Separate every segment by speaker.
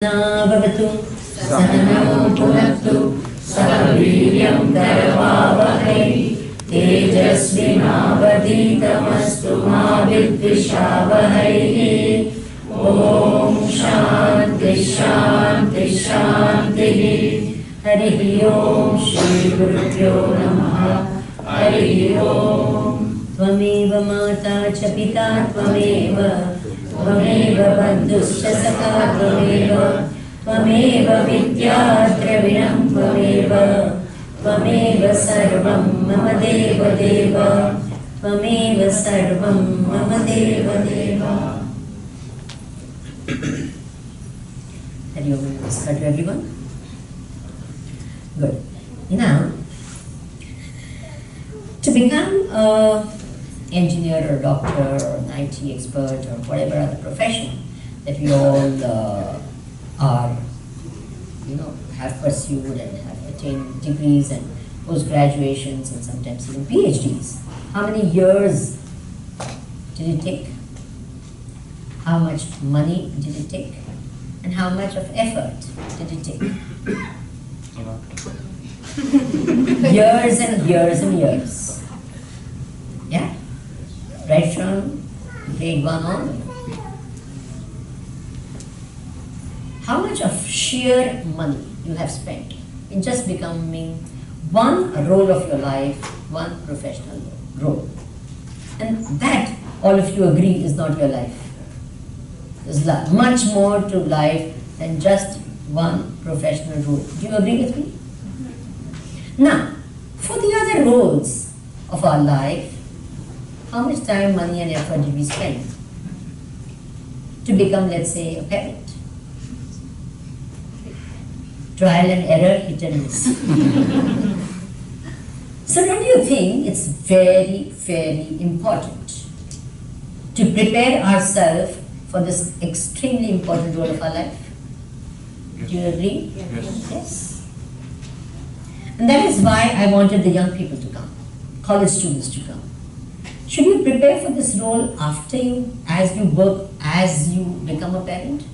Speaker 1: Navavatu Sahanam Punattu Sahaviryam Karavavahai Tejasvinavaditamastu ma vidvishavahai. Om Shanti Shanti Shanti. Harihi Om Shri Gurubhyo Namaha. Harihi Om. Tvameva Mata cha Pita Tvameva Tvameva Bandhuscha Sakha Tvameva Tvameva Vidya Dravinam Tvameva Tvameva Sarvam Mama Deva Deva Tvameva Sarvam Mama Deva Deva. Hari Om. Namaskar to everyone. Good. Now, to become an engineer or doctor or an IT expert or whatever other profession that we all have pursued and have attained degrees and post-graduations and sometimes even PhDs. How many years did it take? How much money did it take? And how much of effort did it take? Years and years and years. Yeah? Right from grade 1 on. How much of sheer money you have spent in just becoming one role of your life, one professional role. And that, all of you agree, is not your life. There's much more to life than just one professional role. Do you agree with me? Now, for the other roles of our life, how much time, money and effort did we spend to become, let's say, a parent? Trial and error, hit and miss. So don't you think it's very, very important to prepare ourselves for this extremely important role of our life? Yes. Do you agree? Yes. Yes. And that is why I wanted the young people to come, college students to come. Should you prepare for this role as you work, as you become a parent?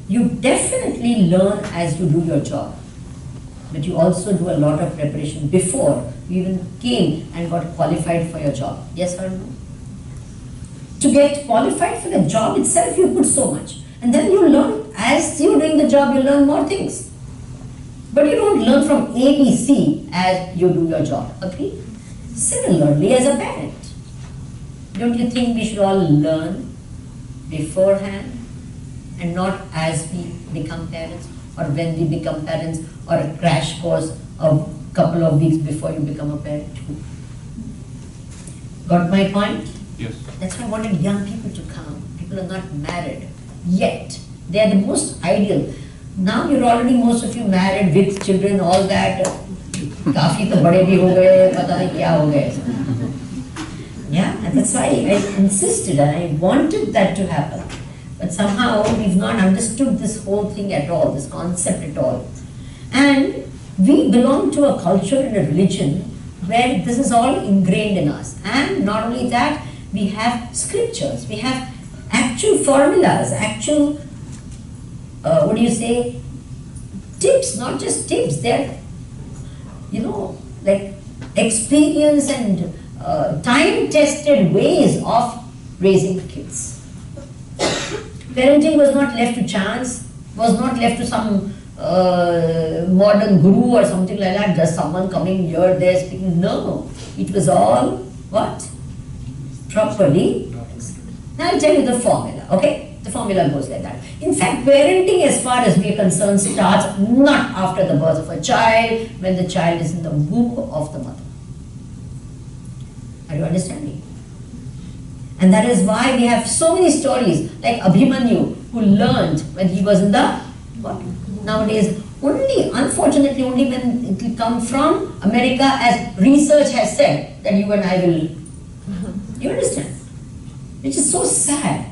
Speaker 1: You definitely learn as you do your job. But you also do a lot of preparation before you even came and got qualified for your job. Yes or no? To get qualified for the job itself, you put so much. And then you learn, as you're doing the job, you learn more things. But you don't learn from ABC as you do your job. Agree? Similarly, as a parent, don't you think we should all learn beforehand and not as we become parents or when we become parents or a crash course of a couple of weeks before you become a parent? Got my point?
Speaker 2: Yes.
Speaker 1: That's why I wanted young people to come. People are not married yet. They are the most ideal. Now you're already, most of you, married with children, all that. Kafi to bade bhi ho gaye, pata nahi kya ho gaye. Yeah, and that's why I insisted and I wanted that to happen. But somehow we've not understood this whole thing at all, this concept at all. And we belong to a culture and a religion where this is all ingrained in us. And not only that, we have scriptures, we have actual formulas, actual tips, not just tips, they're, like experience and time-tested ways of raising kids. Parenting was not left to chance, was not left to some modern guru or something like that, just someone coming here, there, speaking. No, it was all, what? Properly. Now I'll tell you the formula, okay? The formula goes like that. In fact, parenting, as far as we are concerned, starts not after the birth of a child, when the child is in the womb of the mother. Are you understanding? And that is why we have so many stories, like Abhimanyu, who learned when he was in the what? Nowadays, unfortunately, only when it will come from America, as research has said, that you and I will. You understand? Which is so sad.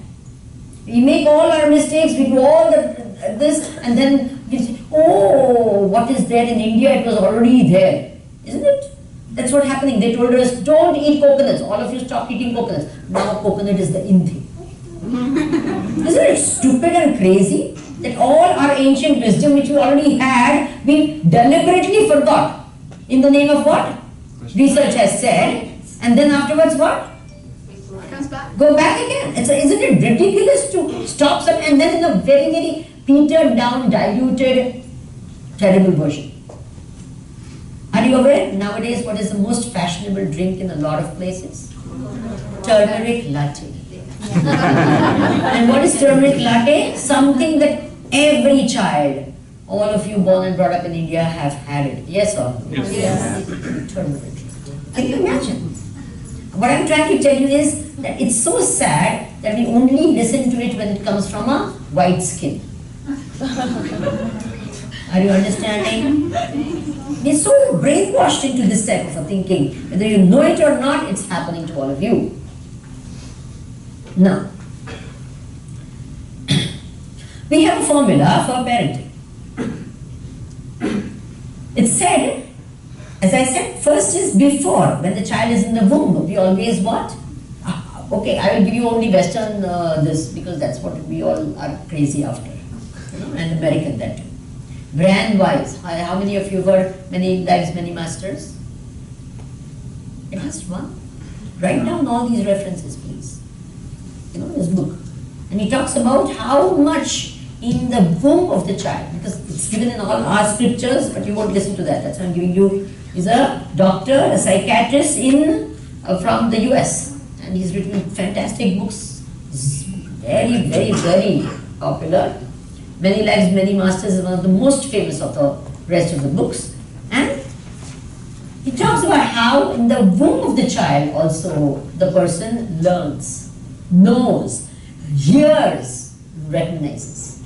Speaker 1: We make all our mistakes, we do all this, and then we say, oh, what is there in India? It was already there. Isn't it? That's what's happening. They told us, don't eat coconuts. All of you stop eating coconuts. Now coconut is the in thing. Isn't it stupid and crazy? that all our ancient wisdom which we already had, we deliberately forgot. In the name of what? Research has said. And then afterwards what?
Speaker 2: Comes back.
Speaker 1: Go back again. Isn't it ridiculous to stop some and then in a very, very petered down, diluted, terrible version? Are you aware nowadays what is the most fashionable drink in a lot of places? Turmeric latte. And what is turmeric latte? Something that every child, all of you born and brought up in India have had it. Yes or no?
Speaker 3: Yes.
Speaker 1: Turmeric. Can you imagine? What I'm trying to tell you is that it's so sad that we only listen to it when it comes from a white skin. Are you understanding? We're so brainwashed into this type of a thinking. Whether you know it or not, it's happening to all of you. Now, we have a formula for parenting. It's said, as I said, first is before, when the child is in the womb, we always what? Okay, I will give you only Western this, because that's what we all are crazy after. And American that too. Brand-wise, how many of you heard Many Lives, Many Masters? At least one. Write down all these references, please. You know, this book. And he talks about how much in the womb of the child, because it's given in all our scriptures, but you won't listen to that. That's why I'm giving you. He's a doctor, a psychiatrist from the US. And he's written fantastic books. Very, very, very popular. Many Lives, Many Masters is one of the most famous of the rest of the books. And he talks about how in the womb of the child also the person learns, knows, hears, recognizes.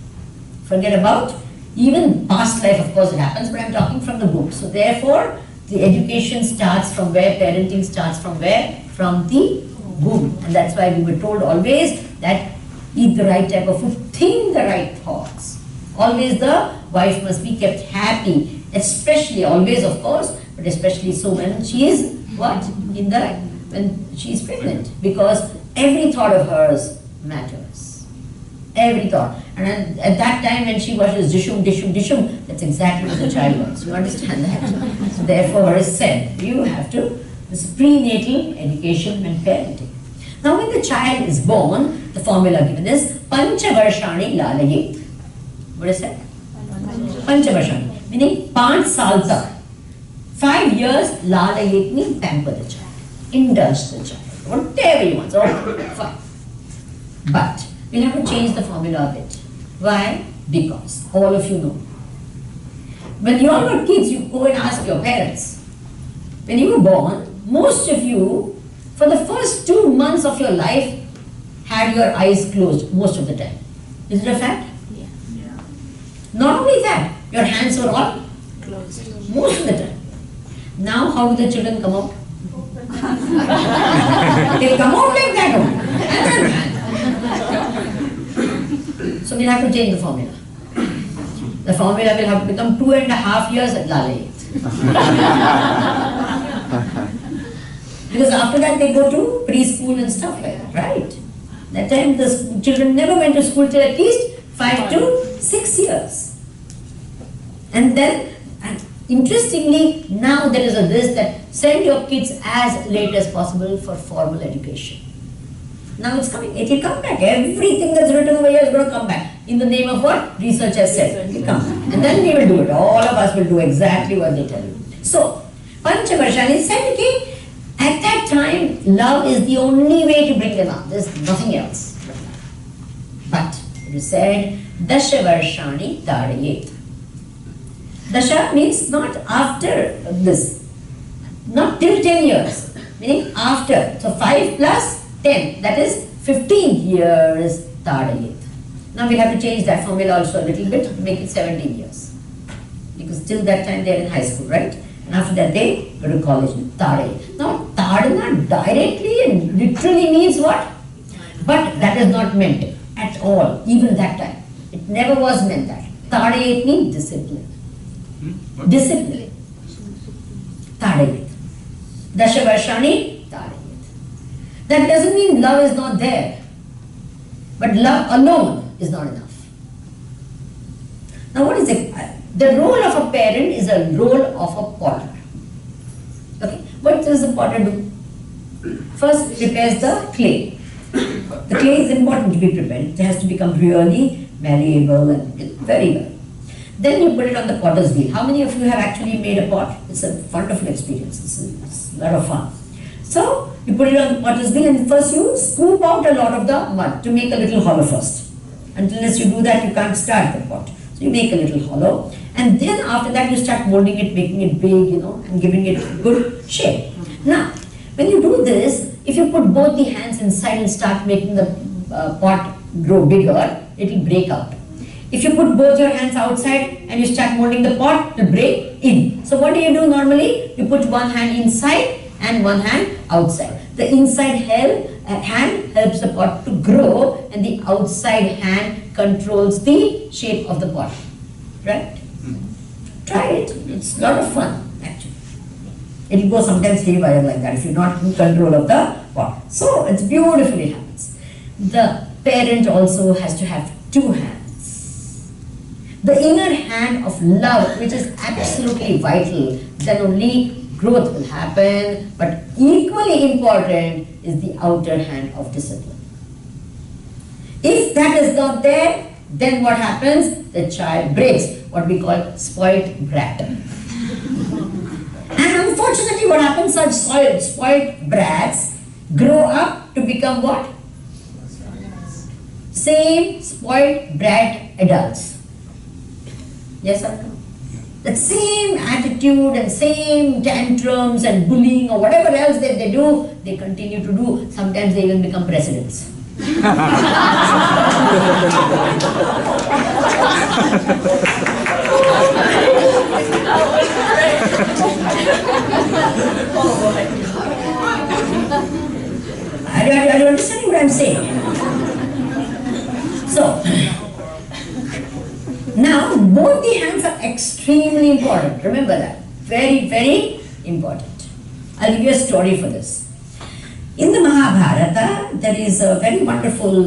Speaker 1: Forget about even past life, of course it happens, but I'm talking from the book. So therefore, the education starts from where? Parenting starts from where? From the womb. And that's why we were told always that eat the right type of food, think the right thoughts. Always the wife must be kept happy, especially, always of course, but especially so when she is what? When she is pregnant, because every thought of hers matters. Every thought. And at that time when she watches dishum, dishum, dishum, that's exactly what the child wants. You understand that? So therefore it is said, you have to, this is prenatal education and parenting. Now when the child is born, the formula given is Panchavarshani Lalayet. What is that? Panchavarshani. Meaning 5 saal tak. 5 years Lalayet means pamper the child. Indulge the child. Whatever you want. Okay, fine. But we'll have to change the formula a bit. Why? Because all of you know. When you all were kids, you go and ask your parents. When you were born, most of you for the first 2 months of your life had your eyes closed most of the time. Is it a fact?
Speaker 2: Yeah.
Speaker 1: Not only that, your hands were all
Speaker 2: Closed.
Speaker 1: most of the time. Now how do the children come out? They come out like that only. So we'll have to change the formula. The formula will have to become 2.5 years at Lalayet. Because after that they go to preschool and stuff like that, right? That time the children never went to school till at least 5 to 6 years. And then, interestingly, now there is a this that send your kids as late as possible for formal education. Now it's coming, it will come back. Everything that's written over here is going to come back. In the name of what? Research has said. It will come back. And then we will do it. All of us will do exactly what they tell you. So, Panchavarshani said, okay, at that time, love is the only way to bring them up. There's nothing else. But it is said, Dashavarshani Tarayet. Dasha means not after this, not till 10 years, meaning after. So 5 plus 10, that is 15 years Tarayet. Now we'll have to change that formula also a little bit, make it 17 years. Because till that time they are in high school, right? And after that they go to college, Tarayet. Now Tadana directly and literally means what? But that is not meant at all, even that time. It never was meant that. Tarayet means discipline. Discipline. Tarayet. Dashavarshani, Tarayet. That doesn't mean love is not there. But love alone is not enough. Now what is it? The role of a parent is a role of a potter. Okay, what does the potter do? First prepares the clay. The clay is important to be prepared. It has to become really malleable and very well. Then you put it on the potter's wheel. How many of you have actually made a pot? It's a wonderful experience. It's a lot of fun. So you put it on the potter's wheel and first you scoop out a lot of the mud to make a little hollow first. Unless you do that, you can't start the pot. So you make a little hollow, and then after that you start molding it, making it big, and giving it good shape. Now, when you do this, if you put both the hands inside and start making the pot grow bigger, it will break out. If you put both your hands outside and you start molding the pot, it will break in. So what do you do normally? You put one hand inside and one hand outside. The inside hand helps the pot to grow, and the outside hand controls the shape of the pot. Right? Try it. It's a lot of fun, actually. It will go sometimes haywire like that if you're not in control of the pot. So it's beautifully happens. The parent also has to have two hands. The inner hand of love, which is absolutely vital, then only growth will happen, but equally important is the outer hand of discipline. If that is not there, then what happens? The child breaks, what we call spoilt brat. And unfortunately what happens, such spoilt brats grow up to become what? Same spoilt brat adults. Yes or no? That same attitude and same tantrums and bullying or whatever else that they do, they continue to do. Sometimes they even become presidents. Are you understanding what I'm saying? So, now, both the hands are extremely important. Remember that. Very, very important. I'll give you a story for this. In the Mahabharata, there is a very wonderful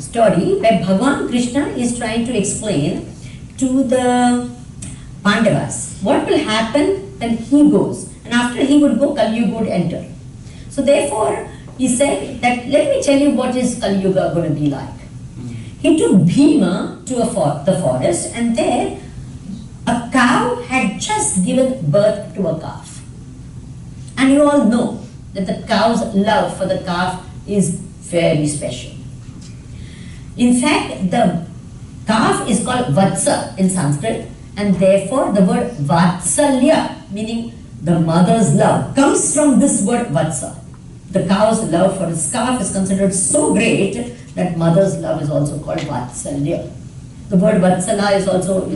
Speaker 1: story where Bhagavan Krishna is trying to explain to the Pandavas what will happen when he goes. And after he would go, Kali Yuga would enter. So therefore, he said that, let me tell you what is Kali Yuga going to be like. He took Bhima to the forest, and there a cow had just given birth to a calf. And you all know that the cow's love for the calf is very special. In fact, the calf is called Vatsa in Sanskrit, and therefore the word Vatsalya, meaning the mother's love, comes from this word Vatsa. The cow's love for its calf is considered so great that mother's love is also called Vatsalya. The word Vatsala is also,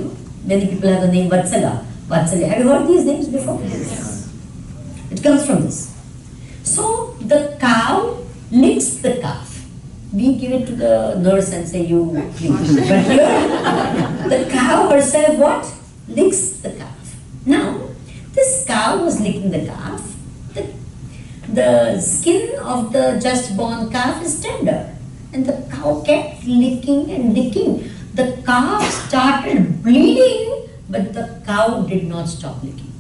Speaker 1: many people have the name Vatsala. Vatsalya. Have you heard these names before? Yes. It comes from this. So the cow licks the calf. We give it to the nurse and say, you lick it. But here, the cow herself what? Licks the calf. Now, this cow was licking the calf. The skin of the just born calf is tender. And the cow kept licking and licking. The calf started bleeding, but the cow did not stop licking.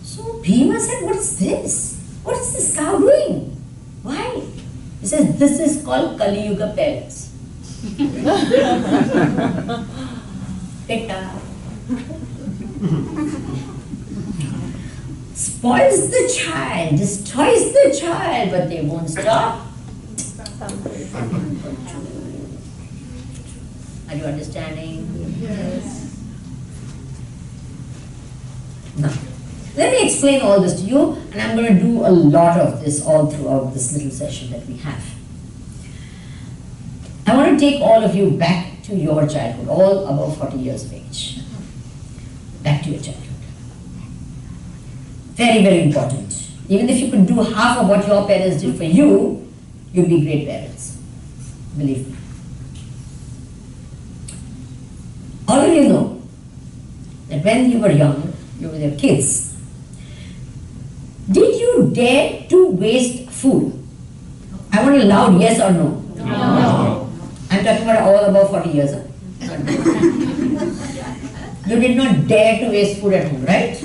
Speaker 1: So Bhima said, what is this? What is this cow doing? Why? He says, this is called Kali Yuga parents. Peta. Spoils the child, destroys the child, but they won't stop. Are you understanding?
Speaker 2: Yes.
Speaker 1: Now, let me explain all this to you, and I'm going to do a lot of this all throughout this little session that we have. I want to take all of you back to your childhood, all above 40 years of age. Back to your childhood. Very, very important. Even if you could do half of what your parents did for you, you'll be great parents. Believe me. All of you know that when you were young, you were your kids, did you dare to waste food? I want a loud yes or no.
Speaker 2: No.
Speaker 1: I'm talking about all above 40 years. You did not dare to waste food at home, right?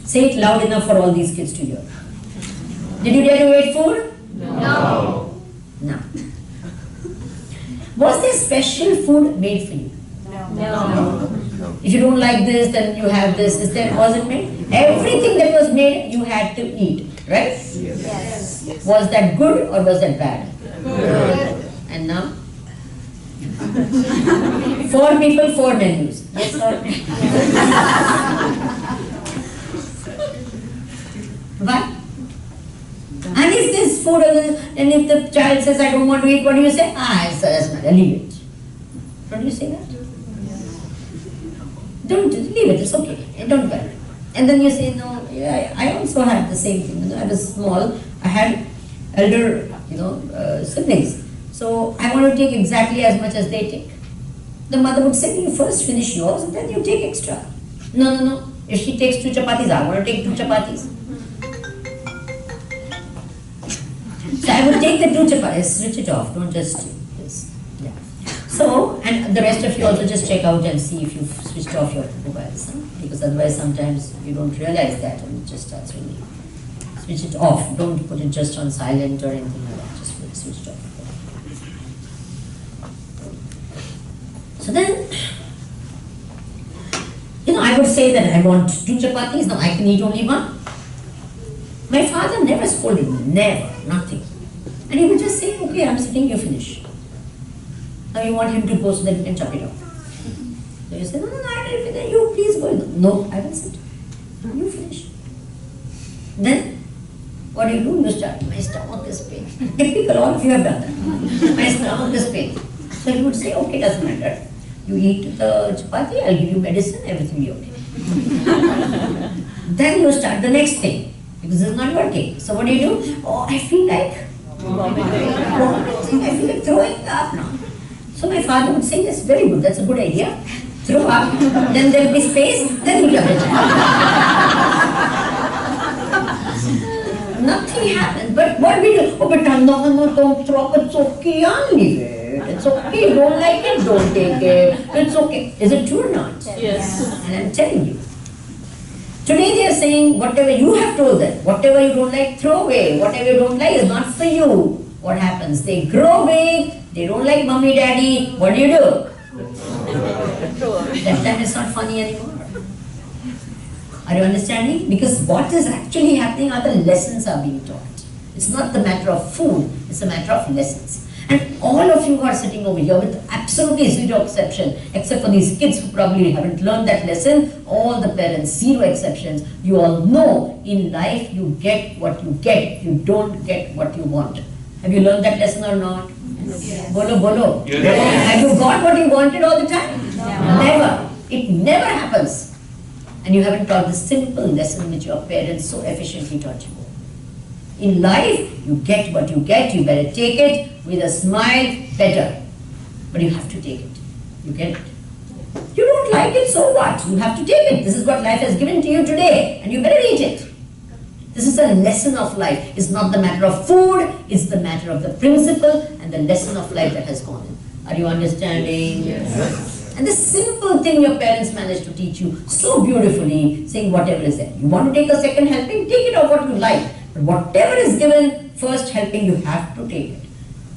Speaker 1: Say it loud enough for all these kids to hear. Did you dare to waste food?
Speaker 2: No.
Speaker 1: No. Was there special food made for you?
Speaker 2: No.
Speaker 1: If you don't like this, then you have this. Was it made? Everything that was made, you had to eat, right?
Speaker 2: Yes.
Speaker 1: Was that good or was that bad?
Speaker 2: Good.
Speaker 1: And now? 4 people, 4 menus. Yes or no? Why? And if this food, and if the child says, I don't want to eat, what do you say? It doesn't matter, leave it. Don't you say that? Don't, leave it, it's okay, don't worry. And then you say, no, yeah, I also had the same thing. When I was small, I had elder, siblings. So I want to take exactly as much as they take. The mother would say, you first finish yours and then you take extra. No. If she takes 2 chapatis, I want to take 2 chapatis. So I would take the 2 chapatis, switch it off, don't just do this. Yeah. So, and the rest of you also just check out and see if you've switched off your mobiles. Huh? Because otherwise sometimes you don't realize that and it just starts ringing. Switch it off, don't put it just on silent or anything like that, just put it switched off. So then, I would say that I want 2 chapatis, now I can eat only 1. My father never scolded me, never, nothing. And he would just say, okay, I'm sitting, you finish. Now you want him to go so that you can chop it off. So you say, no, I didn't finish, you please go. No, I will sit. You finish. Then, what do? You start, my stomach is pain. Typical, all of you have done that. My stomach is pain. So he would say, okay, doesn't matter. You eat the chapati, I'll give you medicine, everything will be okay. Then you start the next thing, because it's not working. So what do? Oh, I feel like vomiting, I feel like throwing up now. So my father would say, yes, very good, that's a good idea. Throw up, then there will be space, then you have it. Nothing happens, but what we do? Oh, but no, don't throw up, it's okay, I'll leave it. It's okay, you don't like it, don't take it. It's okay. Is it true or not?
Speaker 2: Yes.
Speaker 1: And I'm telling you. Today they are saying, whatever you have told them, whatever you don't like, throw away. Whatever you don't like is not for you. What happens? They grow big, they don't like mommy, daddy. What do? That time it's not funny anymore. Are you understanding? Because what is actually happening are the lessons are being taught. It's not the matter of food, it's a matter of lessons. And all of you who are sitting over here with absolutely 0 exception, except for these kids who probably haven't learned that lesson, all the parents, 0 exceptions, you all know in life you get what you get, you don't get what you want. Have you learned that lesson or not?
Speaker 2: Yes.
Speaker 1: Bolo, bolo.
Speaker 3: Yes.
Speaker 1: Have you got what you wanted all the time?
Speaker 2: No.
Speaker 1: Never. It never happens. And you haven't taught the simple lesson which your parents so efficiently taught you. In life, you get what you get, you better take it with a smile, better. But you have to take it. You get it. You don't like it, so what? You have to take it. This is what life has given to you today, and you better eat it. This is a lesson of life. It's not the matter of food, it's the matter of the principle and the lesson of life that has gone in. Are you understanding?
Speaker 2: Yes.
Speaker 1: And this simple thing your parents managed to teach you so beautifully, saying whatever is there. You want to take a second helping, take it of what you like. But whatever is given, first helping, you have to take it.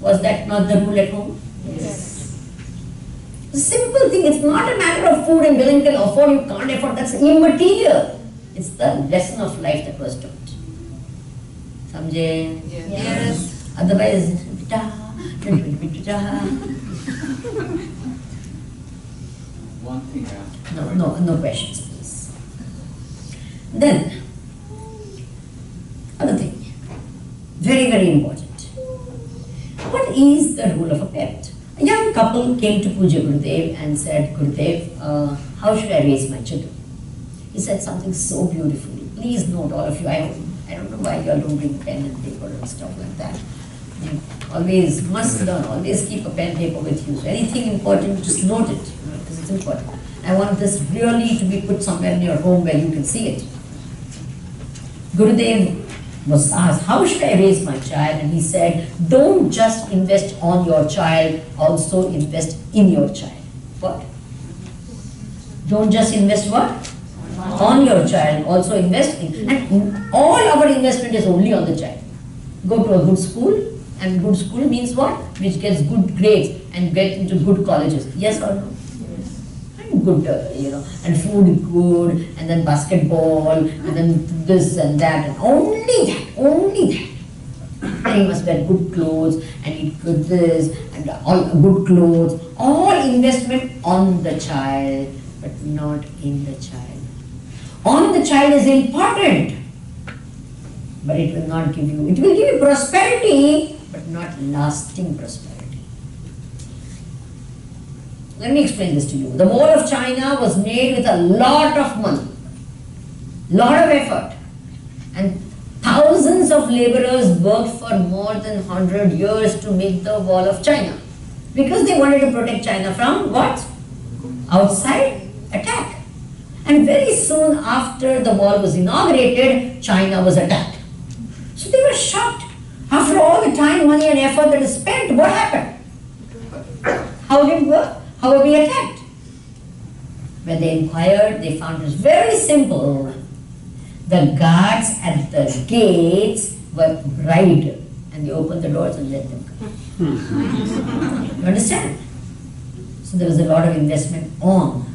Speaker 1: Was that not the rule at home?
Speaker 2: Yes.
Speaker 1: The simple thing, it's not a matter of food and Bill can afford, you can't afford, that's immaterial. It's the lesson of life that was taught. Samjhe?
Speaker 2: Yes.
Speaker 1: Otherwise,
Speaker 3: One thing
Speaker 1: no questions, please. Then, other thing, very, very important. What is the role of a parent? A young couple came to Puja Gurudev and said, Gurudev, how should I raise my children? He said something so beautifully. Please note, all of you, I don't know why you all don't bring pen and paper and stuff like that. You always must learn, always keep a pen and paper with you. So anything important, just note it, because it's important. I want this really to be put somewhere in your home where you can see it. Gurudev was asked, how should I raise my child? And he said, don't just invest on your child, also invest in your child. What? Don't just invest what? On your child, also invest in. And all our investment is only on the child. Go to a good school, and good school means what? Which gets good grades and get into good colleges. Yes or no? And good, and food good, and then basketball, and then this and that, and only that. And he must wear good clothes, and eat good this, and all good clothes. All investment on the child, but not in the child. On the child is important, but it will not give you, it will give you prosperity, but not lasting prosperity. Let me explain this to you. The Mall of China was made with a lot of money, lot of effort, and thousands of laborers worked for more than 100 years to make the Wall of China, because they wanted to protect China from what? Outside attack. And very soon after the wall was inaugurated, China was attacked. So they were shocked. After all the time, money and effort that is spent, what happened? How did it work? How were we attacked? When they inquired, they found it was very simple. The guards at the gates were bribed, and they opened the doors and let them come. You understand? So there was a lot of investment on,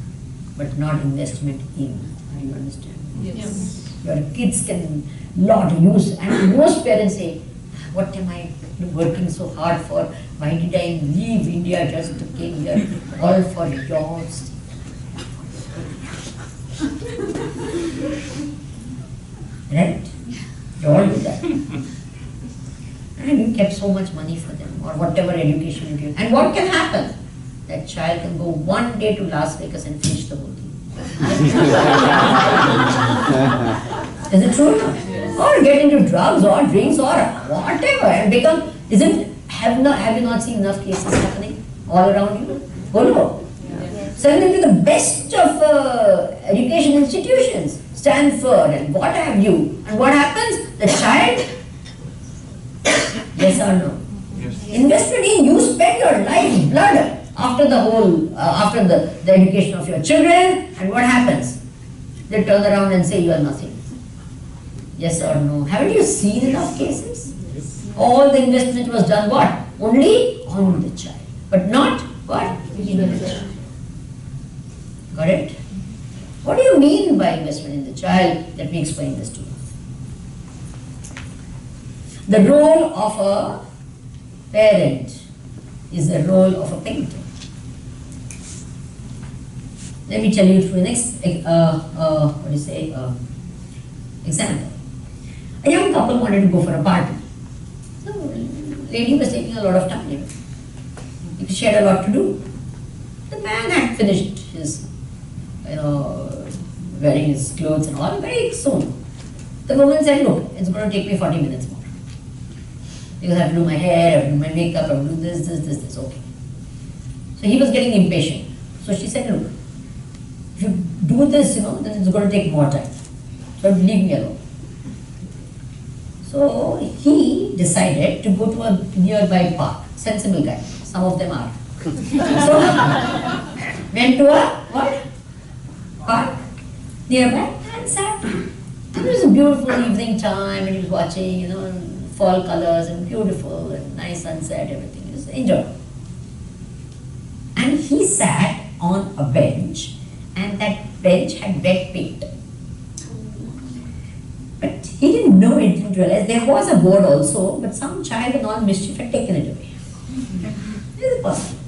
Speaker 1: but not investment in. You understand?
Speaker 2: Yes.
Speaker 1: Your kids can lot use, and most parents say, what am I working so hard for? Why did I leave India just to came here? All for yours. Right? You all do that. And you kept so much money for them, or whatever education you give. And what can happen? That child can go one day to Las Vegas and finish the whole thing. Is it true? Or get into drugs or drinks or whatever and become, have you not seen enough cases happening all around you? Follow. Send them to the best of education institutions, Stanford and what have you. And what happens? The child, yes or no?
Speaker 3: Yes.
Speaker 1: Investment in, you spend your life, blood, after the whole, after the education of your children, and what happens? They turn around and say you are nothing. Yes or no? Haven't you seen enough cases? Yes. All the investment was done what? Only on the child, but not what? In the child. Got it? What do you mean by investment in the child? Let me explain this to you. The role of a parent is the role of a painter. Let me tell you through an example. A young couple wanted to go for a party. So, lady was taking a lot of time. Because she had a lot to do. The man had finished his, wearing his clothes and all very soon. The woman said, look, it's going to take me 40 minutes more. Because I have to do my hair, I have to do my makeup, I have to do this, okay. So he was getting impatient. So she said, look, if you do this, then it's going to take more time. So leave me alone. So he decided to go to a nearby park. Sensible guy. Some of them are. So went to a what? Park nearby and sat. And it was a beautiful evening time, and he was watching, fall colors and beautiful and nice sunset, everything. He was enjoying. And he sat on a bench, and that bench had wet paint. But he didn't know it, didn't realize there was a board also, but some child in all mischief had taken it away. This is possible.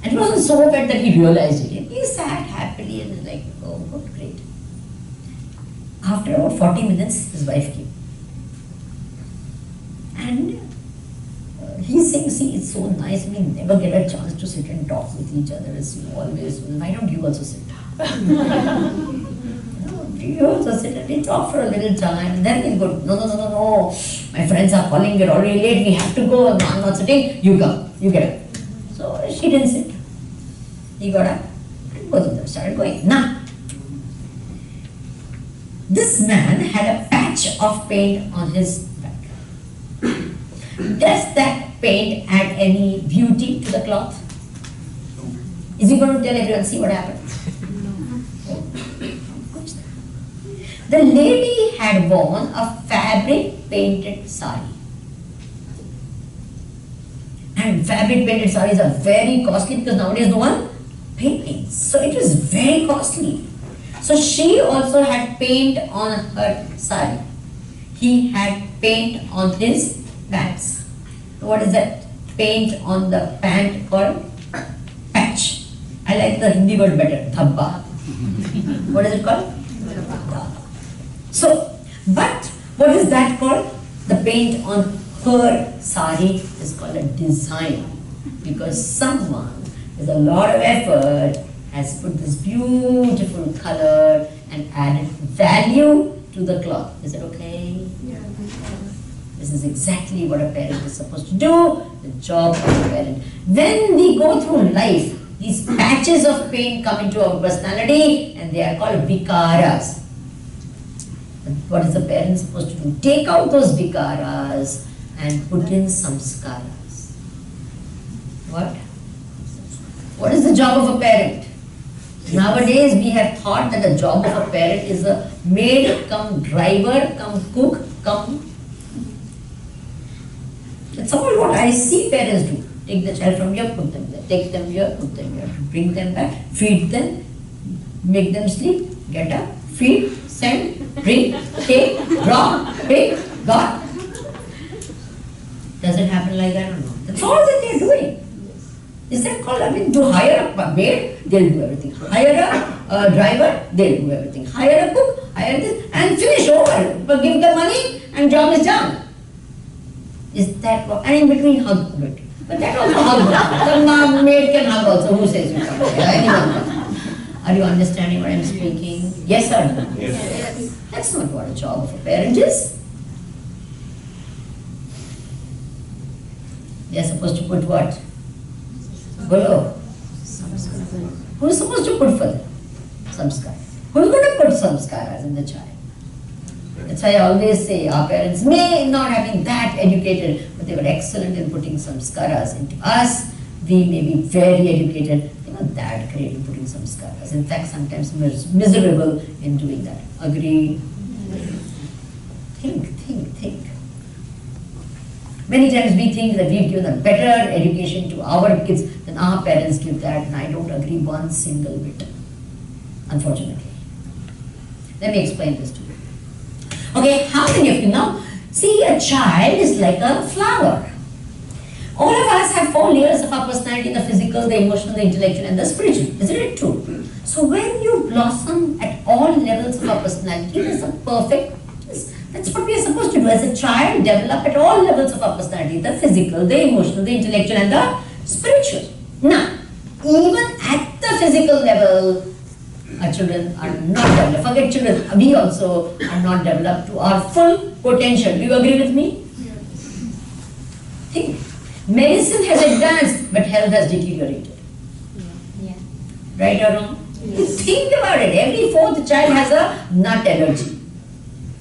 Speaker 1: And it wasn't so bad that he realized it. He sat happily and was like, oh, what great. After about 40 minutes, his wife came. And he's saying, see, it's so nice, we never get a chance to sit and talk with each other. It's always, why don't you also sit? You also sit and we talk for a little time, and then we'll go, no, my friends are calling, we're already late, we have to go, no, I'm not sitting, you come, you get up. So she didn't sit. He got up, and both of them started going. Now, this man had a patch patch of paint on his back. Does that paint add any beauty to the cloth? Is he going to tell everyone, see what happened? The lady had worn a fabric painted sari. And fabric painted saris are very costly because nowadays no one paints. So it was very costly. So she also had paint on her sari. He had paint on his pants. What is that paint on the pant called? Patch. I like the Hindi word better, dhabba. What is it called? Dhabba. So, but what is that called? The paint on her sari is called a design, because someone with a lot of effort has put this beautiful color and added value to the cloth. Is it okay?
Speaker 2: Yeah.
Speaker 1: This is exactly what a parent is supposed to do, the job of a parent. When we go through life, these patches of paint come into our personality and they are called vikaras. But what is the parent supposed to do? Take out those vikaras and put in samskaras. What? What is the job of a parent? Nowadays we have thought that the job of a parent is a maid, come driver, come cook, come. That's all what I see parents do. Take the child from here, put them there. Take them here, put them here. Bring them back, feed them, make them sleep, get up, feed, send, bring, take, drop, pick, got. Does it happen like that or not? That's all that they are doing. Is that called, to hire a maid, they'll do everything. Hire a driver, they'll do everything. Hire a cook, hire this, and finish over. But give them money and job is done. Is that what? And in between hug a bit. But that also hug. The maid can hug also. Who says you can't? Anyone can. Are you understanding what I'm speaking? Yes or no?
Speaker 2: Yes.
Speaker 1: That's not what a job of a parent is. They are supposed to put what? Below. Who is supposed to put further? Samskar. Who is going to put samskaras in the child? That's why I always say our parents may not have been that educated, but they were excellent in putting samskaras into us. We may be very educated, they were that great in putting samskaras. In fact, sometimes miserable in doing that. Agree? Think. Many times we think that we've given a better education to our kids than our parents give that, and I don't agree one single bit, unfortunately. Let me explain this to you. Okay, how many of you now see a child is like a flower? All of us have 4 layers of our personality: the physical, the emotional, the intellectual, and the spiritual. Isn't it true? So when you blossom at all levels of our personality, it is a perfect. That's what we are supposed to do as a child, develop at all levels of our personality: the physical, the emotional, the intellectual, and the spiritual. Now, even at the physical level, our children are not developed. Forget children, we also are not developed to our full potential. Do you agree with me?
Speaker 2: Yes.
Speaker 1: Think. Medicine has advanced, but health has deteriorated.
Speaker 2: Yeah.
Speaker 1: Right or wrong?
Speaker 2: Yes.
Speaker 1: Think about it. Every 4th child has a nut allergy.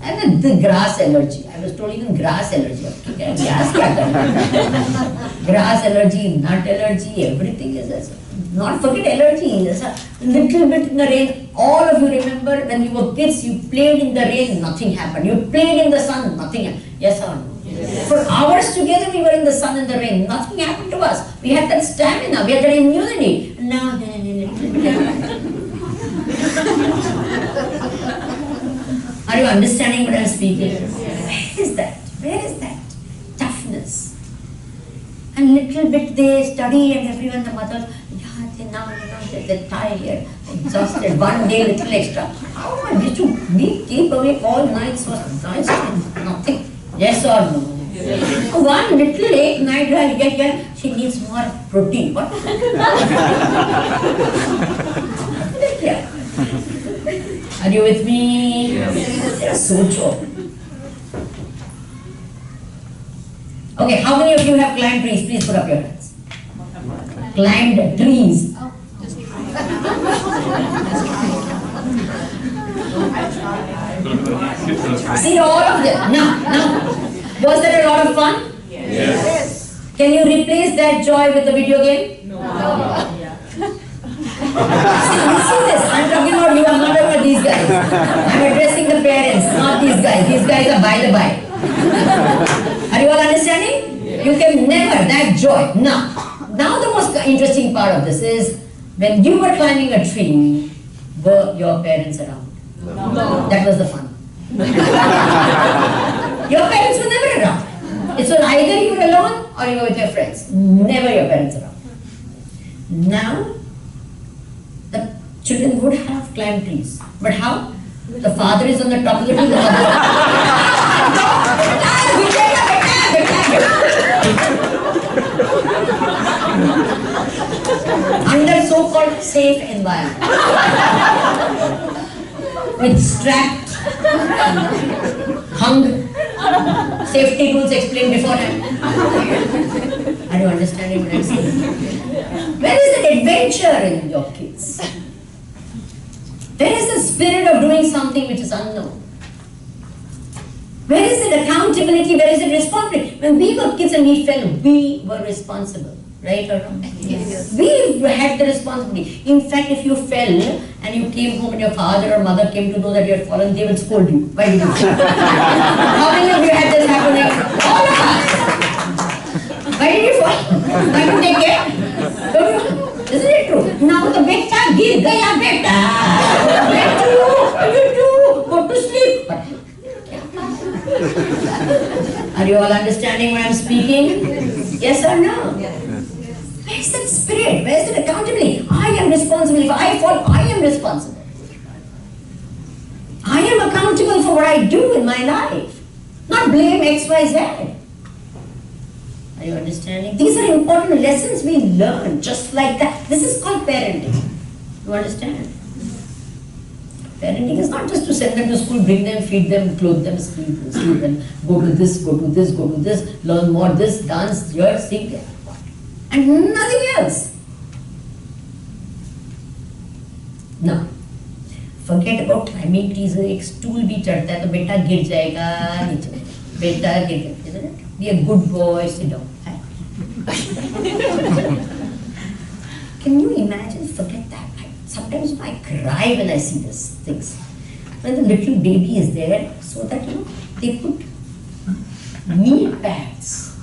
Speaker 1: And the grass allergy. I was told even grass allergy. Grass allergy, nut allergy, everything is. Not forget allergy. There's a little bit in the rain. All of you remember when you were kids, you played in the rain, nothing happened. You played in the sun, nothing happened. Yes or no?
Speaker 2: Yes.
Speaker 1: For hours together we were in the sun and the rain. Nothing happened to us. We had that stamina. We had that immunity. Now, are you understanding what I'm speaking?
Speaker 2: Yes.
Speaker 1: Where is that? Where is that toughness? And little bit they study and everyone, the mother, they're tired, exhausted, one day little extra. How am I used to keep awake all nights for nothing? Yes or no?
Speaker 2: Yes.
Speaker 1: One little 8 night I'll get here, she needs more protein. What? Yeah. Are you with me? Yes. So. Okay, how many of you have climbed trees? Please put up your hands. Climbed trees. See all of them. Now, was that a lot of fun?
Speaker 2: Yes.
Speaker 1: Can you replace that joy with a video game?
Speaker 2: No.
Speaker 1: See this? I'm talking about you. I'm not talking about these guys. I'm addressing the parents, not these guys. These guys are by the by. Are you all understanding? You can never, that joy. Now the most interesting part of this is when you were climbing a tree, were your parents around?
Speaker 2: No.
Speaker 1: That was the fun. Your parents were never around. It was either you were alone or you were with your friends. Never your parents around. Now, the children would have climbed trees. But how? The father is on the top of the tree, the mother under so-called safe environment. With strapped, hung, safety rules explained beforehand. Are you understanding what I'm saying? Where is the adventure in your kids? Where is the spirit of doing something which is unknown? Where is the accountability? Where is the responsibility? When we were kids and we fell, we were responsible. Right or wrong?
Speaker 2: Yes.
Speaker 1: We had the responsibility. In fact, if you fell and you came home and your father or mother came to know that you had fallen, they would scold you. Why did you fall? How many of you had this happening? All of us. Why did you fall? Why did you take care? Don't you? Isn't it true? Now the beta gir gaya beta. Go to sleep. Are you all understanding what I'm speaking? Yes or no?
Speaker 2: Yes.
Speaker 1: Where is that spirit? Where is that accountability? I am responsible. If I fall, I am responsible. I am accountable for what I do in my life. Not blame X, Y, Z. Are you understanding? These are important lessons we learn just like that. This is called parenting. You understand? Parenting is not just to send them to school, bring them, feed them, clothe them, sleep them, go to this, go to this, go to this, learn more this, dance, here, sing, and nothing else. Now, forget about climbing trees. एक stool भी चढ़ता है तो बेटा गिर जाएगा नीचे. बेटा गिर जाएगा, isn't it? Be a good boy, sit down. Can you imagine? Forget that. Sometimes I cry when I see these things. When the little baby is there, so that they put knee pads.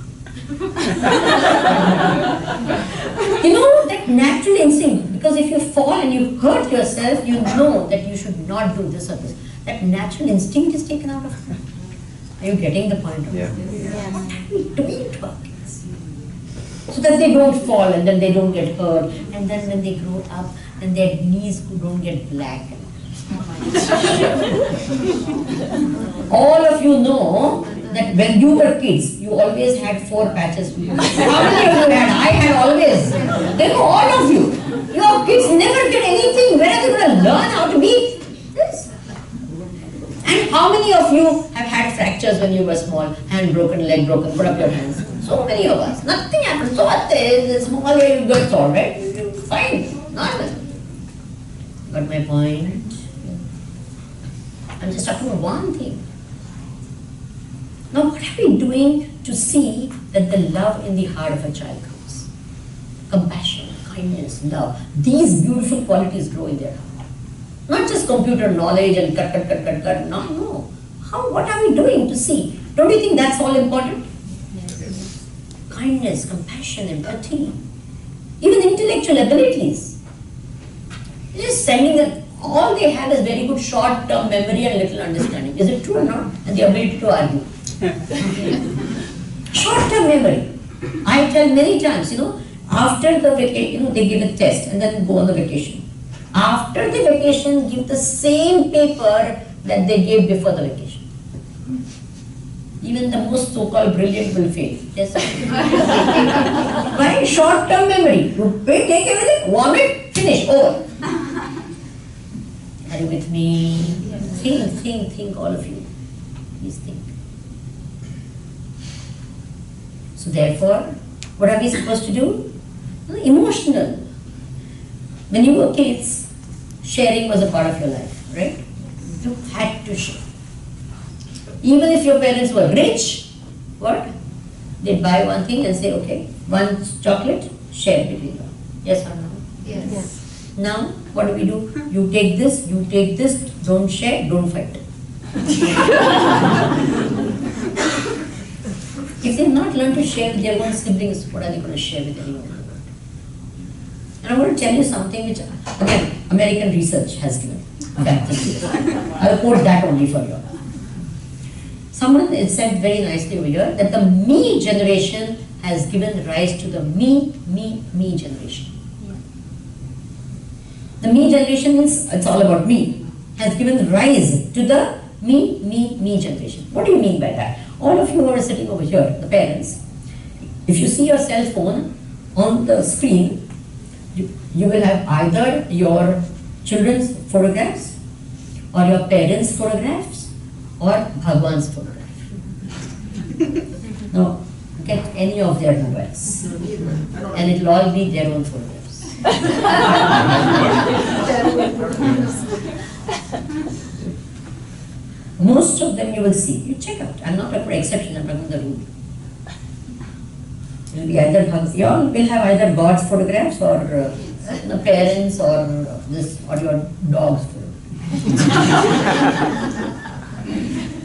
Speaker 1: That natural instinct, because if you fall and you hurt yourself, you know that you should not do this or this. That natural instinct is taken out of you. Are you getting the point of it?
Speaker 2: Yes.
Speaker 1: What are we doing to our kids? So that they don't fall and then they don't get hurt, and then when they grow up, and their knees don't get black. All of you know that when you were kids, you always had 4 patches. How many of you had? I had always. They know all of you. Your kids never get anything. Where are they going to learn how to be this? And how many of you have had fractures when you were small? Hand broken, leg broken. Put up your hands. So many of us. Nothing happened. So what? The small area you got sore, right? Fine. Normal. Got my point? I'm just talking about one thing. Now, what are we doing to see that the love in the heart of a child comes? Compassion, kindness, love. These beautiful qualities grow in their heart. Not just computer knowledge and cut. No. What are we doing to see? Don't you think that's all important?
Speaker 2: Yes.
Speaker 1: Kindness, compassion, empathy. Even intellectual abilities. Just sending them, all they have is very good short-term memory and little understanding. Is it true or not? And the ability to argue. Short-term memory. I tell many times, after the vacation, they give a test and then go on the vacation. After the vacation, give the same paper that they gave before the vacation. Even the most so-called brilliant will fail. Yes, right? Short-term memory. You take everything, vomit, finish, over. Are you with me? Yes. Think, all of you. Please think. So therefore, what are we supposed to do? Emotional. When you were kids, sharing was a part of your life, right? You had to share. Even if your parents were rich, what? They'd buy one thing and say, okay, one chocolate, share between you. Yes or no?
Speaker 2: Yes.
Speaker 1: Now, what do? You take this, don't share, don't fight. If they've not learned to share with their own siblings, what are they going to share with anyone in the world? And I want to tell you something which, again, American research has given. I'll quote that only for you. Someone had said very nicely over here that the me generation has given rise to the me generation. The me generation means it's all about me, has given rise to the me generation. What do you mean by that? All of you who are sitting over here, the parents, if you see your cell phone on the screen, you will have either your children's photographs or your parents' photographs or Bhagwan's photograph. No, get any of their mobiles and it will all be their own photographs. Most of them you will see. You check out. I'm not talking about exception, I'm talking about the rule. It will be either you all will have either God's photographs or the parents or this or your dog's photographs.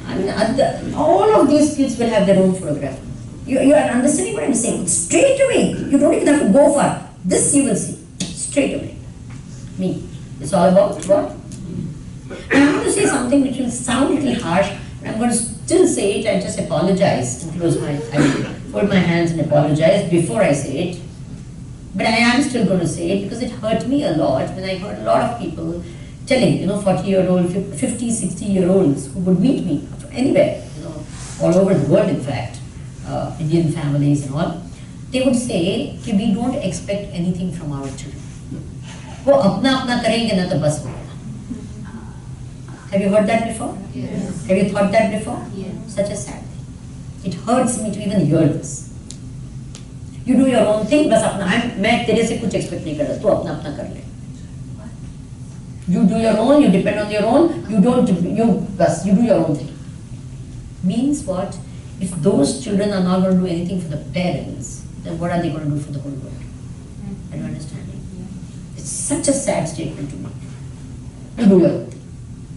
Speaker 1: I mean, all of these kids will have their own photograph. You are understanding what I'm saying? Straight away. You don't even have to go far. This you will see. Straight away. Me. It's all about what? I'm going to say something which will sound a little harsh, but I'm going to still say it. I just apologize and I will fold my hands and apologize before I say it. But I am still going to say it because it hurt me a lot when I heard a lot of people telling, 40-year-old, 50, 60-year-olds who would meet me from anywhere, all over the world in fact, Indian families and all, they would say, we don't expect anything from our children. वो अपना करेंगे ना तो बस हो गया. Have you heard that before?
Speaker 2: Yes.
Speaker 1: Have you thought that before?
Speaker 2: Yes.
Speaker 1: Such a sad thing. It hurts me to even hear this. You do your own thing, बस अपना मैं तेरे से कुछ expect नहीं कर रहा, तू अपना कर ले. You do your own, you depend on your own, you do your own thing. Means what? If those children are not going to do anything for the parents, then what are they going to do for the whole world? Are you understanding? It's such a sad statement to make. You do your own thing.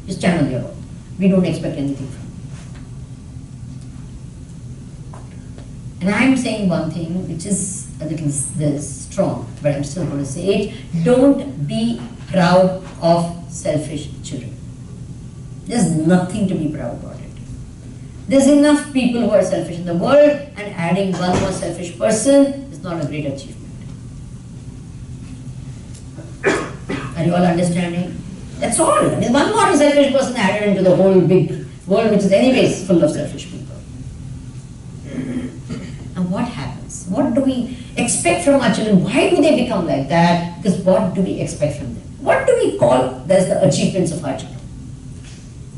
Speaker 1: You stand on your own. We don't expect anything from you. And I'm saying one thing which is a little strong, but I'm still going to say it. Don't be proud of selfish children. There's nothing to be proud about it. There's enough people who are selfish in the world, and adding one more selfish person is not a great achievement. Are you all understanding? That's all. I mean, one more selfish person added into the whole big world, which is anyways full of selfish people. And what happens? What do we expect from our children? Why do they become like that? Because what do we expect from them? What do we call as the achievements of our children?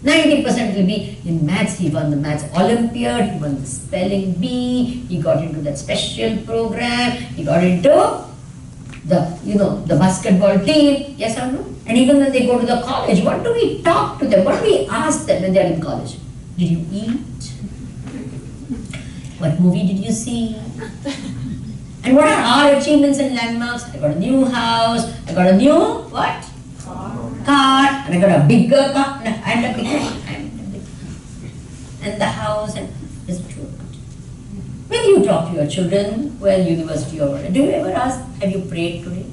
Speaker 1: 90% will be in maths. He won the maths Olympiad, he won the spelling bee, he got into that special program, he got into the basketball team, yes or no? And even when they go to the college, what do we talk to them? What do we ask them when they are in college? Did you eat? What movie did you see? And what are our achievements and landmarks? I got a new house, I got a new what? Car, and I got a bigger car, and a bigger, and the house, and this true. When you talk to your children, who are in university or whatever, do you ever ask, have you prayed today?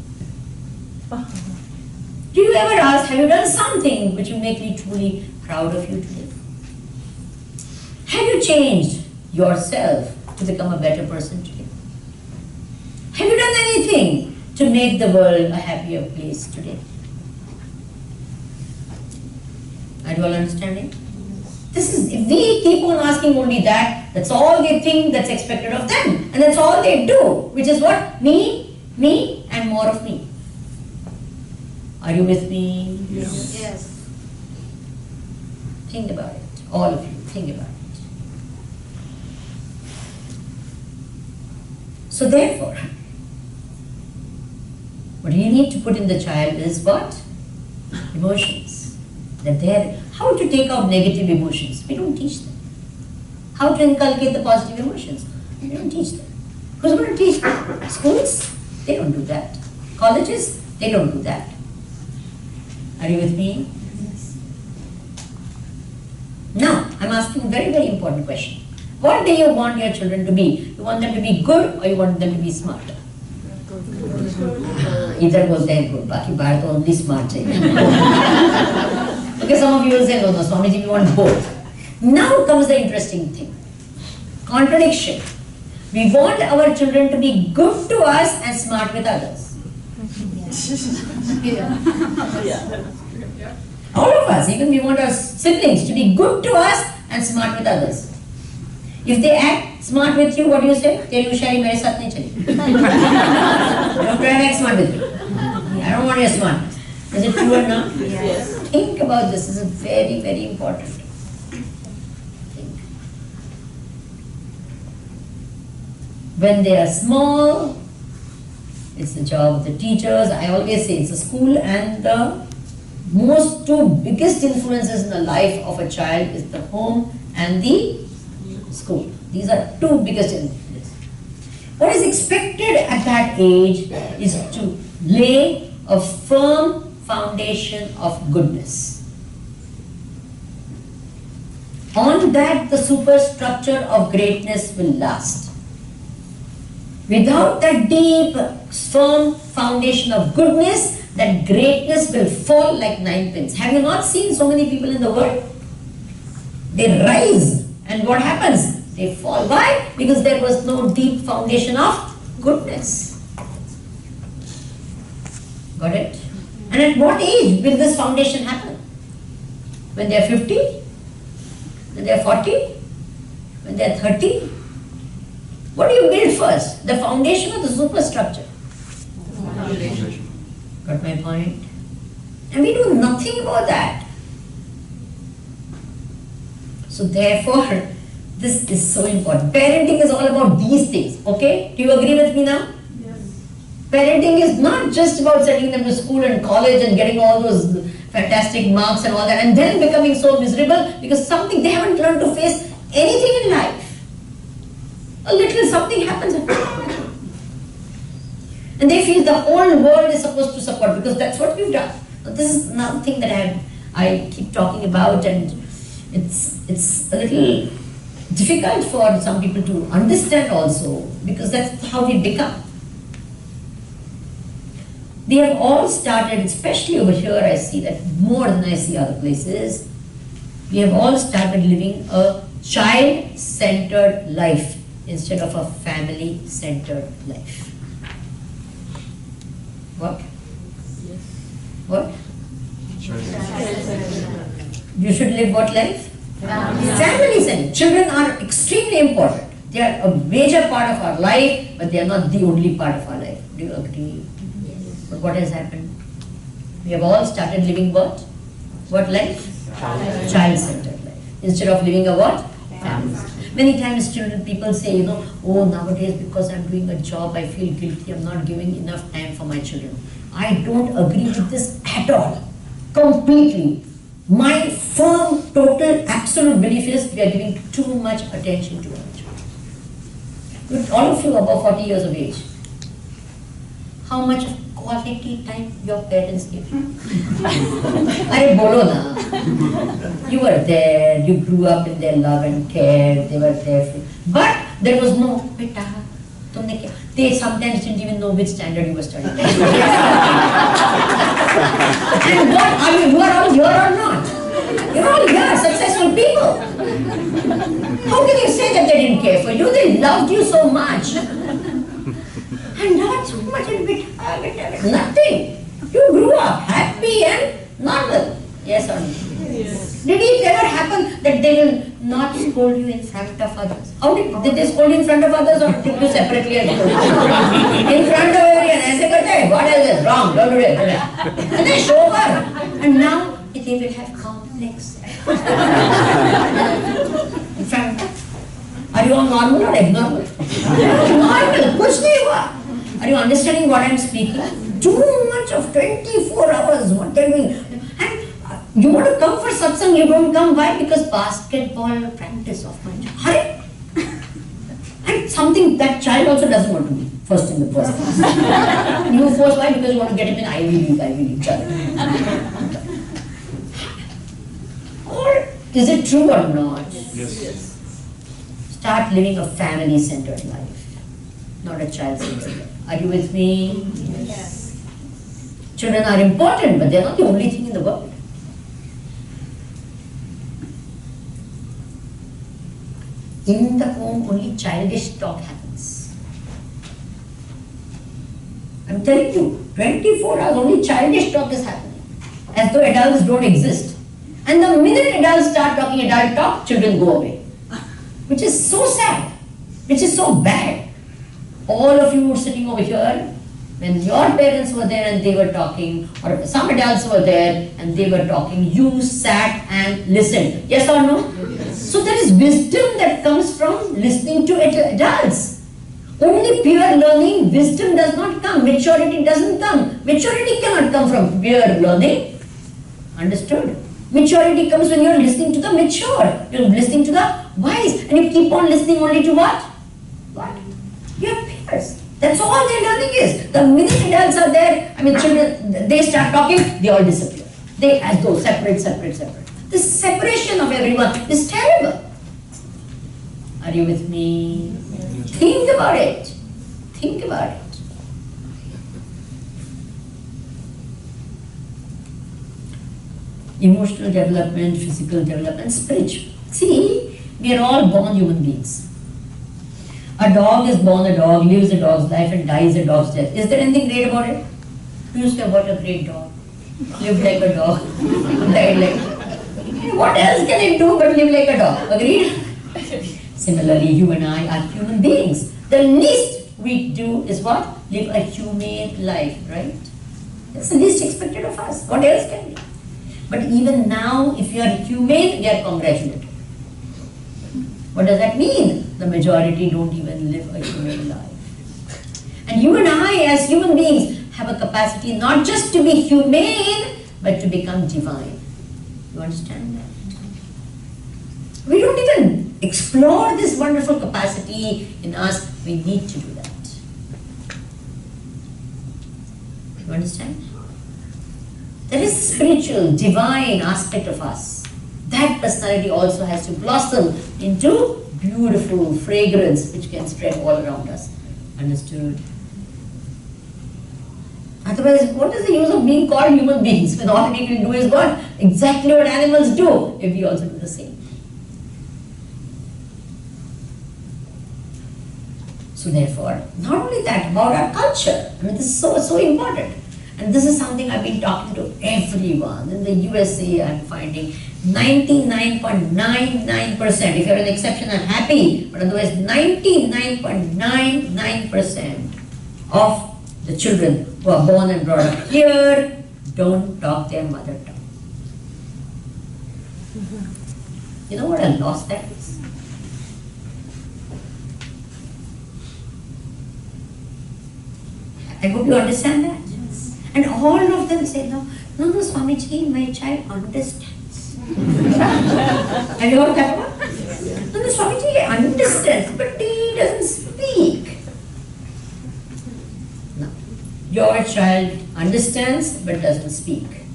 Speaker 1: Do you ever ask, have you done something which will make me truly proud of you today? Have you changed yourself to become a better person today? Have you done anything to make the world a happier place today? Are you all understanding? This is, if we keep on asking only that, that's all they think that's expected of them. And that's all they do, which is what? Me, and more of me. Are you with me?
Speaker 2: Yes. Yes.
Speaker 1: Think about it. All of you, think about it. So therefore, what you need to put in the child is what? Emotions. They're there. How to take out negative emotions? We don't teach them. How to inculcate the positive emotions? We don't teach them. Who's going to teach them? Schools? They don't do that. Colleges? They don't do that. Are you with me? Yes. Now, I'm asking a very, very important question. What do you want your children to be? You want them to be good or you want them to be smart? Either goes there good. Baki baar to only smart chahiye. Okay, some of you will say, no, Swamiji, we want both. Now comes the interesting thing. Contradiction. We want our children to be good to us and smart with others. All of us, even we want our siblings to be good to us and smart with others. If they act smart with you, what do you say? Teri hushari mere sath nahi chali. Don't try to act smart with me. I don't want your smart. Is it true or not?
Speaker 2: Yes.
Speaker 1: Think about this. This is very, very important. Think. When they are small, it's the job of the teachers. I always say it's the school, and the most two biggest influences in the life of a child is the home and the school. These are two biggest influences. What is expected at that age is to lay a firm foundation of goodness. On that, the superstructure of greatness will last. Without that deep, firm foundation of goodness, that greatness will fall like nine pins. Have you not seen so many people in the world? They rise, and what happens? They fall. Why? Because there was no deep foundation of goodness. Got it? And at what age will this foundation happen? When they are 50? When they are 40? When they are 30? What do you build first? The foundation or the superstructure? Got my point? And we do nothing about that. So therefore, this is so important. Parenting is all about these things. Okay? Do you agree with me now?
Speaker 2: Yes.
Speaker 1: Parenting is not just about sending them to school and college and getting all those fantastic marks and all that and then becoming so miserable because something they haven't learned to face anything in life. A little something happens and they feel the whole world is supposed to support because that's what we've done. Now, this is another thing that I keep talking about, and it's a little difficult for some people to understand also because that's how we become. We have all started, especially over here I see that more than I see other places, we have all started living a child-centered life instead of a family-centered life. What?
Speaker 2: Yes.
Speaker 1: What? You should live what life? Family-centered. Children are extremely important. They are a major part of our life, but they are not the only part of our life. Do you agree?
Speaker 2: Yes.
Speaker 1: But what has happened? We have all started living what? What life? Child-centered life. Instead of living a what? Family. Many times people say, oh, nowadays because I'm doing a job, I feel guilty, I'm not giving enough time for my children. I don't agree with this at all. Completely. My firm, total, absolute belief is we are giving too much attention to our children. With all of you above 40 years of age, how much of quality time your parents give you? Arey bolo na. You were there, you grew up in their love and care, they were there for you. But there was no, beta, tumne kya? They sometimes didn't even know which standard you were studying. And what are you? You are all here or not? You're all here, successful people. How can you say that they didn't care for you? They loved you so much. And not so much in bit, nothing. You grew up happy and normal. Yes or no?
Speaker 2: Yes.
Speaker 1: Did it ever happen that they will not scold you in front of others? How did they scold you in front of others or took you separately and scold you? In front of everyone, aise karte hai, what else is wrong? Don't do it. And they show her. And now they will have complex. In front. Are you all normal or abnormal? Normal. Kuch nahi hua. Are you understanding what I am speaking? Too much of 24 hours, what they are doing. And You want to come for satsang, you don't come. Why? Because basketball practice of my child. Hurry! And something that child also doesn't want to be first in the first class. You force, why? Because you want to get him in Ivy League child. Or is it true or not?
Speaker 2: Yes.
Speaker 1: Start living a family-centered life, not a child-centered life. Are you with me?
Speaker 2: Yes.
Speaker 1: Children are important, but they're not the only thing in the world. In the home, only childish talk happens. I'm telling you, 24 hours, only childish talk is happening. As though adults don't exist. And the minute adults start talking adult talk, children go away. Which is so sad. Which is so bad. All of you were sitting over here, when your parents were there and they were talking, or some adults were there and they were talking, you sat and listened. Yes or no? Yes. So there is wisdom that comes from listening to adults. Only pure learning, wisdom does not come. Maturity doesn't come. Maturity cannot come from pure learning. Understood? Maturity comes when you are listening to the mature. You are listening to the wise. And you keep on listening only to what? What? Your peers. That's all their learning is. The minute adults are there, children, they start talking, they all disappear. They as though separate. This separation of everyone is terrible. Are you with me? Think about it. Think about it. Emotional development, physical development, spiritual. See, we are all born human beings. A dog is born a dog, lives a dog's life and dies a dog's death. Is there anything great about it? You say, what a great dog. Lived like a dog, died like a dog. What else can it do but live like a dog? Agreed? Similarly, you and I are human beings. The least we do is what? Live a humane life, right? That's the least expected of us. What else can we? But even now, if you are humane, we are congratulated. What does that mean? The majority don't even live a human life. And you and I, as human beings, have a capacity not just to be humane, but to become divine. You understand that? We don't even explore this wonderful capacity in us. We need to do that. You understand? There is spiritual, divine aspect of us. That personality also has to blossom into beautiful fragrance which can spread all around us. Understood? Otherwise, what is the use of being called human beings when all we can do is what? Exactly what animals do, if we also do the same. So therefore, not only that, about our culture. This is so important. And this is something I've been talking to everyone. In the USA, I'm finding 99.99%. If you're an exception, I'm happy. But otherwise, 99.99% of the children who are born and brought up here don't talk their mother tongue. You know what a loss that is? I hope you understand that. And all of them say, no, Swamiji, my child understands. Have you heard that one? No, Swamiji understands, but he doesn't speak. No. Your child understands, but doesn't speak.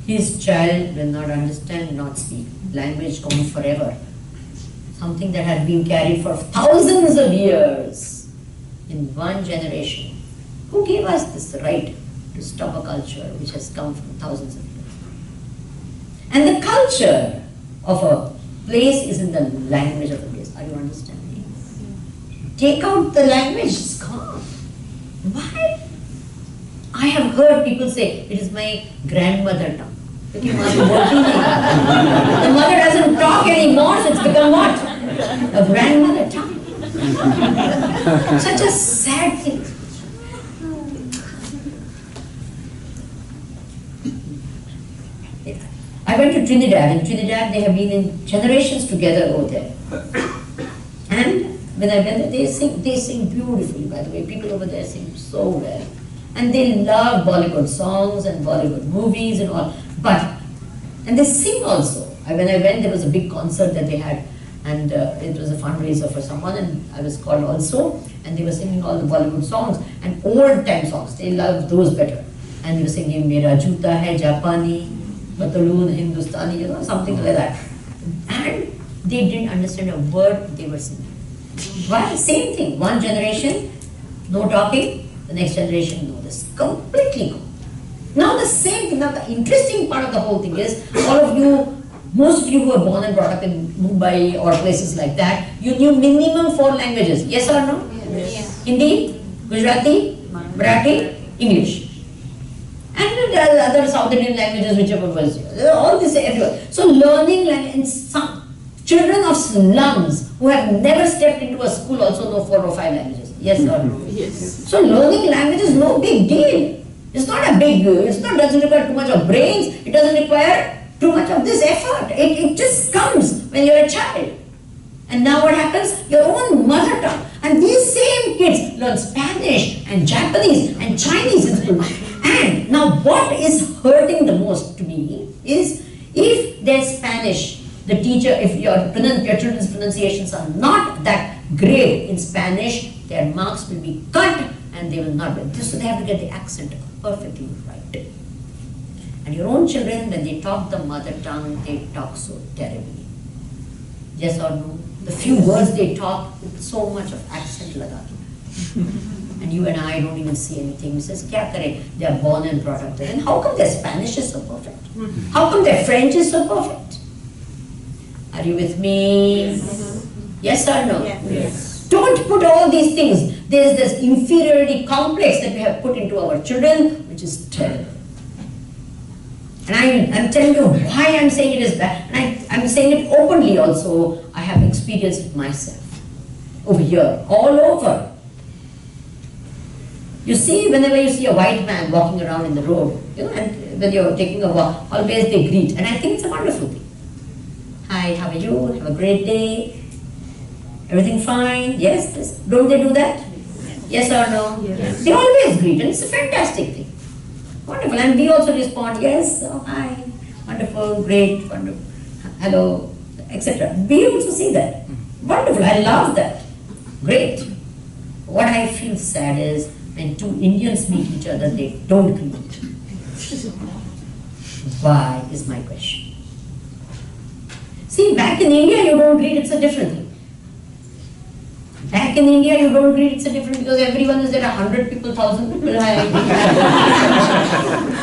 Speaker 1: His child will not understand, not speak. Language gone forever. Something that had been carried for thousands of years in one generation. Who gave us this right to stop a culture which has come from thousands of years? And the culture of a place is in the language of the place. Are you understanding? Take out the language, it's gone. Why? I have heard people say, it is my grandmother tongue. The mother doesn't talk anymore, so it's become what? A grandmother tongue. Such a sad thing. I went to Trinidad. In Trinidad, they have been in generations together over there. And when I went there, they sing beautifully, by the way. People over there sing so well. And they love Bollywood songs and Bollywood movies and all. But And they sing also. When I went, there was a big concert that they had, and it was a fundraiser for someone, and I was called also, and they were singing all the Bollywood songs and old time songs. They loved those better. And they were singing Mera Juta Hai Japani, Bataloon Hindustani, you know, something like that. And they didn't understand a word they were singing. Why? Same thing. One generation, no talking, the next generation, no this. Completely gone. Now the same thing, now the interesting part of the whole thing is, all of you, most of you who were born and brought up in Mumbai or places like that, you knew minimum 4 languages. Yes or no?
Speaker 2: Yes.
Speaker 1: Hindi, Gujarati, Marathi, English. And there are other South Indian languages, whichever was all this everywhere. So learning language, and some children of slums who have never stepped into a school also know 4 or 5 languages. Yes or no?
Speaker 2: Yes.
Speaker 1: So learning language is no big deal. It's not a big, doesn't require too much of brains, it doesn't require too much of this effort. It just comes when you're a child. And now what happens? Your own mother tongue. And these same kids learn Spanish and Japanese and Chinese in school. And now what is hurting the most to me is, if there's Spanish, the teacher, if your children's pronunciations are not that great in Spanish, their marks will be cut and they will not be. So they have to get the accent perfectly right. And your own children, when they talk the mother tongue, they talk so terribly. Yes or no? The few words they talk with so much of accent laga. And you and I don't even see anything. We says, kya kare? They are born and brought up there. And how come their Spanish is so perfect? How come their French is so perfect? Are you with me? Yes or no?
Speaker 2: Yes.
Speaker 1: Don't put all these things. There's this inferiority complex that we have put into our children, which is terrible. And I'm telling you why I'm saying it is bad. And I'm saying it openly also. I have experienced it myself. Over here, all over. You see, whenever you see a white man walking around in the road, you know, and when you're taking a walk, always they greet. And I think it's a wonderful thing. Hi, how are you? Have a great day. Everything fine? Yes? Don't they do that? Yes or no?
Speaker 2: Yes.
Speaker 1: They always greet, and it's a fantastic thing. Wonderful. And we also respond, yes, oh, hi, wonderful, great, wonderful, hello, etc. We also see that. Wonderful, I love that. Great. What I feel sad is when 2 Indians meet each other, they don't greet. Why is my question. See, back in India, you don't greet, it's a different thing. Back in India, you don't greet, it's a different, because everyone is there, 100 people, 1,000 people. Because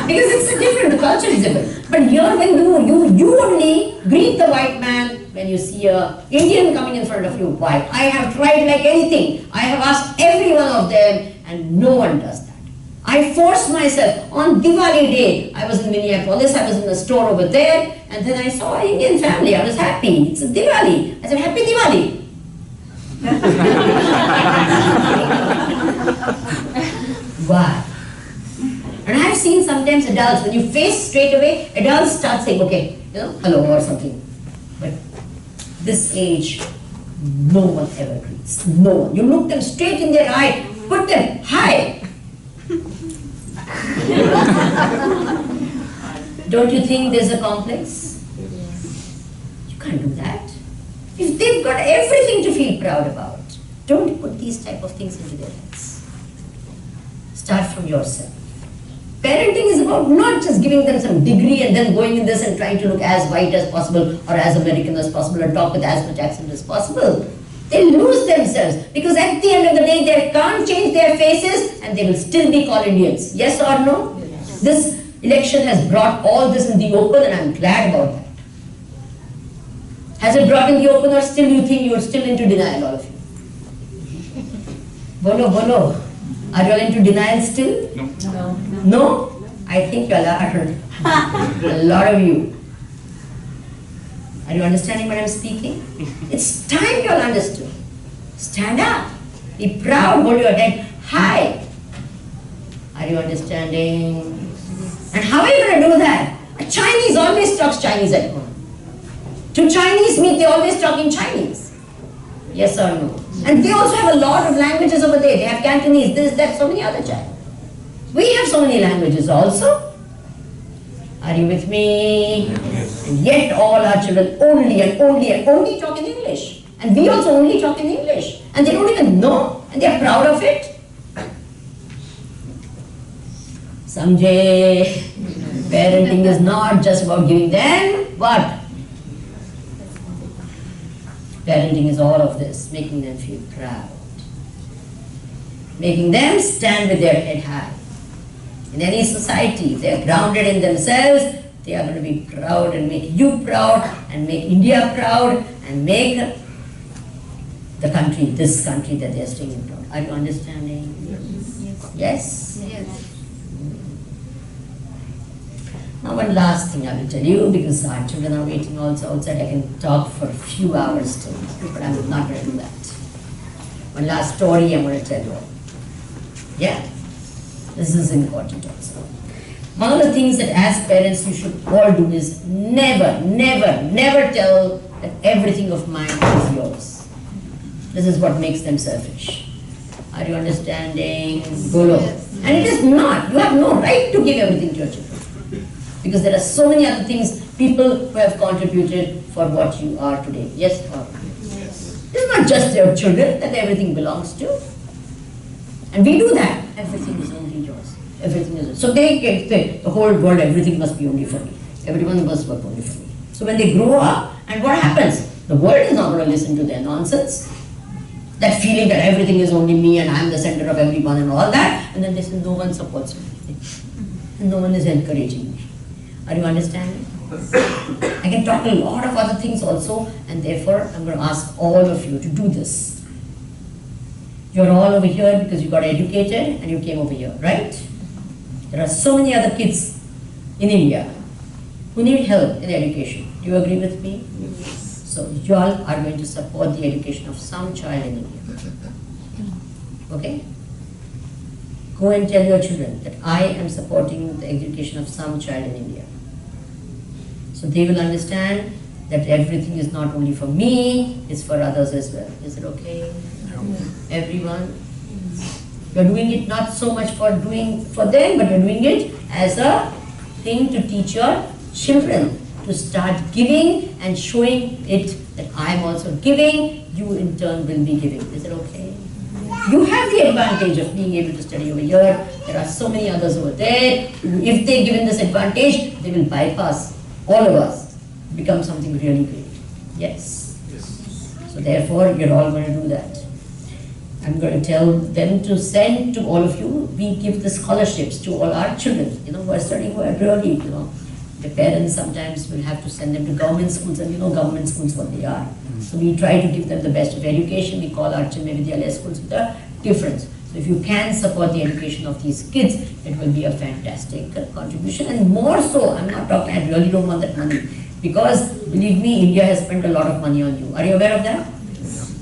Speaker 1: it's a different, the culture is different. But here, when you only greet the white man when you see a Indian coming in front of you. Why? I have tried like anything. I have asked every one of them, and no one does that. I forced myself. On Diwali day, I was in Minneapolis, I was in the store over there, and then I saw an Indian family. I was happy. It's a Diwali. I said, Happy Diwali. Why? And I've seen sometimes adults, when you face straight away, adults start saying, okay, you know, hello or something. But this age, no one ever greets. No one. You look them straight in their eye, put them, hi. Don't you think there's a complex? You can't do that. If they've got everything to feel proud about, don't put these type of things into their heads. Start from yourself. Parenting is about not just giving them some degree and then going in this and trying to look as white as possible or as American as possible and talk with as much accent as possible. They lose themselves because at the end of the day they can't change their faces and they will still be called Indians. Yes or no? Yes. This election has brought all this in the open and I'm glad about that. Has it brought in the open or still you think you're still into denial, all of you? Bolo, bolo. Are you all into denial still?
Speaker 2: No.
Speaker 1: No? I think you all are. A lot of you. Are you understanding what I'm speaking? It's time you all understood. Stand up. Be proud. Hold your head high. Are you understanding? And how are you going to do that? A Chinese always talks Chinese at home. To Chinese meet, they always talk in Chinese. Yes or no? And they also have a lot of languages over there. They have Cantonese, this, that, so many other Chinese. We have so many languages also. Are you with me? And yet all our children only talk in English. And we also only talk in English. And they don't even know, and they are proud of it. Samjhe, parenting is not just about giving them what? Parenting is all of this, making them feel proud. Making them stand with their head high. In any society, if they are grounded in themselves, they are going to be proud and make you proud and make India proud and make the country, this country that they are staying in proud. Are you understanding? Yes?
Speaker 2: Yes.
Speaker 1: Now one last thing I will tell you, because our children are waiting also outside. I can talk for a few hours still, but I'm not going to do that. One last story I'm going to tell you. Yeah, this is important also. One of the things that as parents you should all do is never tell that everything of mine is yours. This is what makes them selfish. Are you understanding? Golo. And it is not. You have no right to give everything to your children. Because there are so many other things, people who have contributed for what you are today. Yes or no? Yes. It's not just your children that everything belongs to. And we do that. Everything is only yours. Everything is yours. So they say, the whole world, everything must be only for me. Everyone must work only for me. So when they grow up, and what happens? The world is not going to listen to their nonsense. That feeling that everything is only me and I'm the center of everyone and all that. And then they say, no one supports me. And no one is encouraging me. Are you understanding? I can talk a lot of other things also, and therefore I'm going to ask all of you to do this. You're all over here because you got educated and you came over here, right? There are so many other kids in India who need help in education. Do you agree with me? Yes. So you all are going to support the education of some child in India. Okay? Go and tell your children that I am supporting the education of some child in India. So they will understand that everything is not only for me, it's for others as well. Is it okay? No. Everyone? You're doing it not so much for them, but you're doing it as a thing to teach your children to start giving and showing it that I'm also giving, you in turn will be giving. Is it okay? You have the advantage of being able to study over here. There are so many others over there. If they're given this advantage, they will bypass all of us, become something really great. Yes? Yes. So therefore, you're all going to do that. I'm going to tell them to send to all of you. We give the scholarships to all our children, who are studying, who are really, the parents sometimes will have to send them to government schools, and government schools what they are. So we try to give them the best of education. We call our Chinmaya Mission schools with a difference. So if you can support the education of these kids, it will be a fantastic contribution. And more so, I'm not talking, I really don't want that money. Because, believe me, India has spent a lot of money on you. Are you aware of that?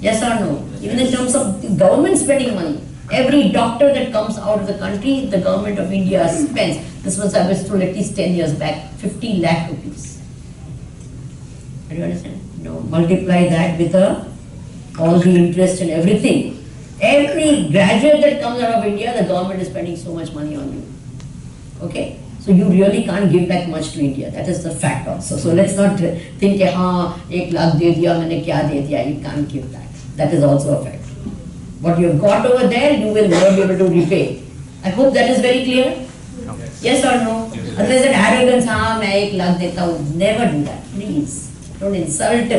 Speaker 1: Yes or no? Even in terms of the government spending money. Every doctor that comes out of the country, the government of India spends. This was, I was told at least 10 years back, 50 lakh rupees. Do you understand? Multiply that with all the interest and everything. Every graduate that comes out of India, the government is spending so much money on you. Okay? So you really can't give back much to India. That is the fact also. So let's not think, haan, 1 lakh de diya, maine kya de diya. You can't give back. That is also a fact. What you have got over there, you will never be able to repay. I hope that is very clear. Yes or no? Yes. Otherwise that arrogance, haan, main 1 lakh deta hu. Never do that. Please. Don't insult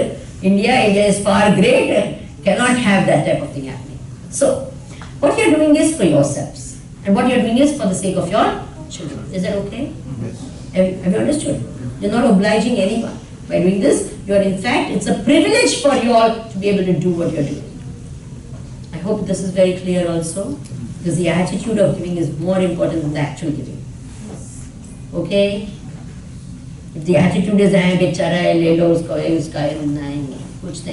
Speaker 1: India. India is far great. Cannot have that type of thing happening. So, what you are doing is for yourselves. And what you are doing is for the sake of your children. Is that okay? Yes. Have you understood? You are not obliging anyone. By doing this, you are in fact, it's a privilege for you all to be able to do what you are doing. I hope this is very clear also. Because the attitude of giving is more important than the actual giving. Okay? If the attitude is,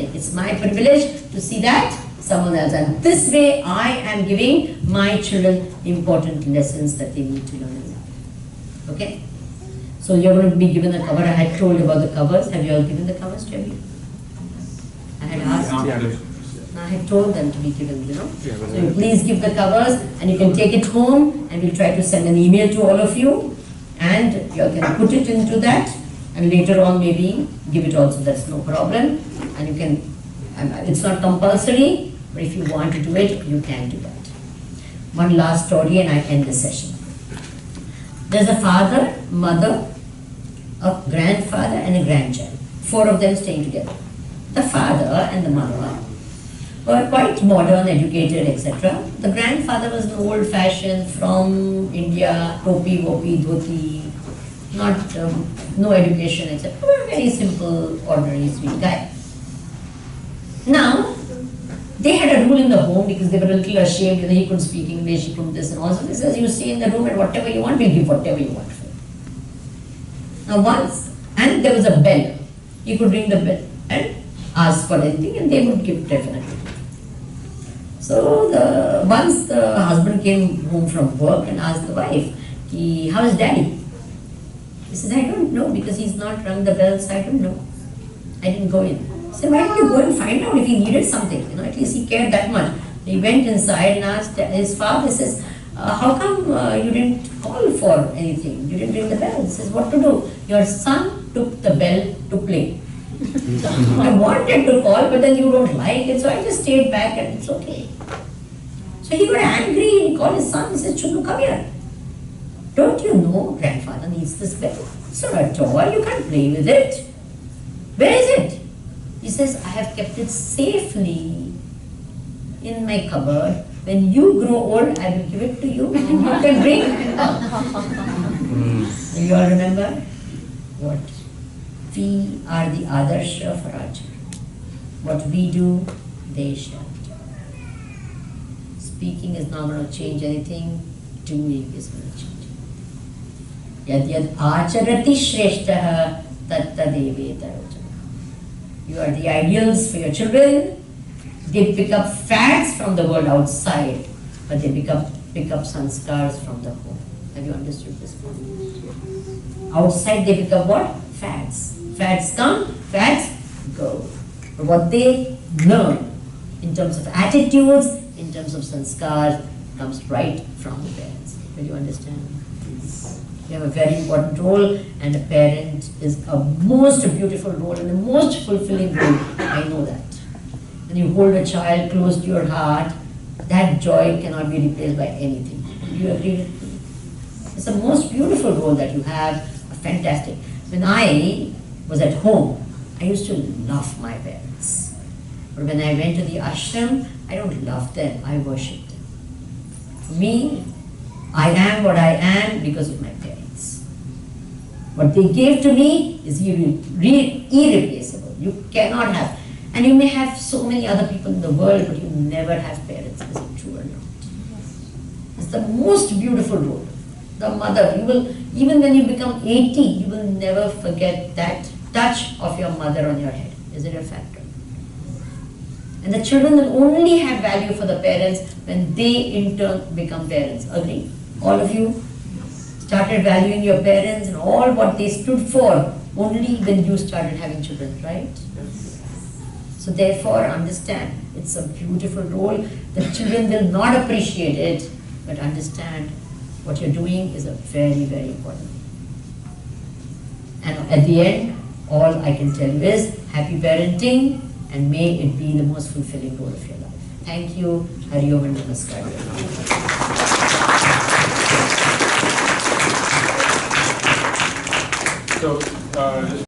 Speaker 1: it's my privilege to see that someone else. And this way, I am giving my children important lessons that they need to learn in life. Okay? So you're going to be given a cover. I had told you about the covers. Have you all given the covers to you? I had asked. I had told them to be given, So you please give the covers and you can take it home and we'll try to send an email to all of you. And you can put it into that, and later on maybe give it also, that's no problem. And you can, it's not compulsory, but if you want to do it, you can do that. One last story and I end the session. There's a father, mother, a grandfather and a grandchild. 4 of them staying together. The father and the mother were quite modern, educated, etc. The grandfather was an old-fashioned from India, topi, wopi, dhoti, not no education, etc. Very simple, ordinary, sweet guy. Now, they had a rule in the home because they were a little ashamed, he couldn't speak English, he couldn't this and all. So he says, you stay in the room and whatever you want, we'll give whatever you want for it. Now once, and there was a bell. He could ring the bell and ask for anything and they would give definitely. So once the husband came home from work and asked the wife, how is daddy? He says, I don't know because he's not rung the bell, so I don't know. I didn't go in. He said, why don't you go and find out if he needed something? You know, at least he cared that much. He went inside and asked his father, he says, how come you didn't call for anything? You didn't ring the bell. He says, what to do? Your son took the bell to play. I wanted to call, but then you don't like it, so I just stayed back and it's okay. So he got angry, he called his son, he said, Chunu, come here. Don't you know grandfather needs this bell? It's not a toy, you can't play with it. Where is it? He says, I have kept it safely in my cupboard. When you grow old, I will give it to you and you can bring. You all remember what? We are the Adarsha for our children. What we do, they shall do. Speaking is not going to change anything, doing is going to change. Yad yad acharati shreshtaha tattadeveta. You are the ideals for your children. They pick up facts from the world outside, but they pick up sanskars from the home. Have you understood this point? Outside they pick up what? Facts. Facts come, facts go. But what they learn in terms of attitudes, in terms of sanskars, comes right from the parents. Do you understand? You have a very important role, and a parent is a most beautiful role and the most fulfilling role. I know that. When you hold a child close to your heart, that joy cannot be replaced by anything. Do you agree with me? It's the most beautiful role that you have, fantastic. When I was at home, I used to love my parents. But when I went to the ashram, I don't love them, I worship them. For me, I am what I am because of my parents. What they gave to me is irreplaceable. You cannot have. And you may have so many other people in the world, but you never have parents. Is it true or not? It's the most beautiful role. The mother, you will, even when you become 80, you will never forget that touch of your mother on your head. Is it a factor? And the children will only have value for the parents when they in turn become parents. Agree? All of you started valuing your parents and all what they stood for only when you started having children, right? So therefore, understand, it's a beautiful role. The children will not appreciate it, but understand what you're doing is a very, very important thing. And at the end, all I can tell you is happy parenting, and may it be the most fulfilling role of your life. Thank you. Hari Om and Namaskar.
Speaker 4: So,